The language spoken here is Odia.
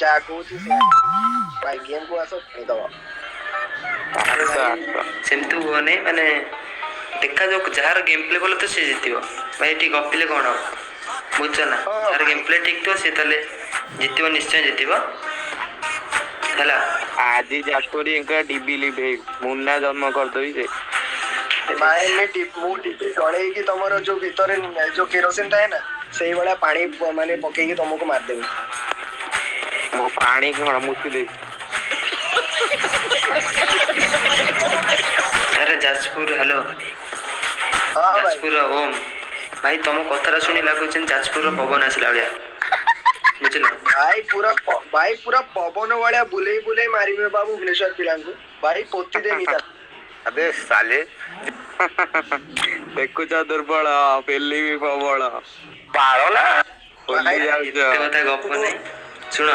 ଯାହା କହୁଛି ଭାଇ ଗେମ୍ କୁ ଆସ ଖେଳିଦବ। ସେମିତି ହୁଅନି, ମାନେ ଦେଖାଯାଉ ଯାହାର ଗେମ୍ ପ୍ଲେ ଭଲ ତ ସେ ଜିତିବ। ଭାଇ ଏଠି ଗପିଲେ କଣ ହବ, ବୁଝୁଛ ନା? ଯାହାର ଗେମ୍ ପ୍ଲେ ଠିକ୍ ଥିବ ସେ ତାହେଲେ ଜିତିବ, ନିଶ୍ଚୟ ଜିତିବ ହେଲା। ଆଜି ଯାଜପୁରୀ ଡିବି ଲିଭେଇ ମୁନା ଜନ୍ମ କରିଦେବି ଯେ ଭାଇ ମୁଁ ଡିବି ଜଳେଇକି ତମର ଯୋଉ ଭିତରେ ଯୋଉ କେରୋସିନ ଥାଏ ନା ସେଇଭଳିଆ ପାଣି ମାନେ ପକେଇକି ତମକୁ ମାରିଦେବି। ମୋ ପାଣି କଣ ମୁତି ଦେବି। ଆରେ ଯାଜପୁର, ହ୍ୟାଲୋ ହଁ ଭାଇ ଯାଜପୁର ଓମ୍ ଭାଇ, ତମ କଥାଟା ଶୁଣି ଲାଗୁଛି ଯାଜପୁରର ପବନ ଆସିଲା ଭଳିଆ, ବୁଝିଲ? ଭାଇ ପୁରା ପବନ ଭଳିଆ ବୁଲେଇ ବୁଲେଇ ମାରିବେ ବା ଭୁବନେଶ୍ୱର ପିଲାଙ୍କୁ। ଭାଇ ପୋତି ଦେମି ତା ଆବେ ସାଲେ ଦେଖୁଛ ଦୁର୍ବଳ ପେଲି ବି ପ୍ରବଳ ପାଳ ନା ଏତେ କଥା ଗପ ନାହିଁ, ଶୁଣ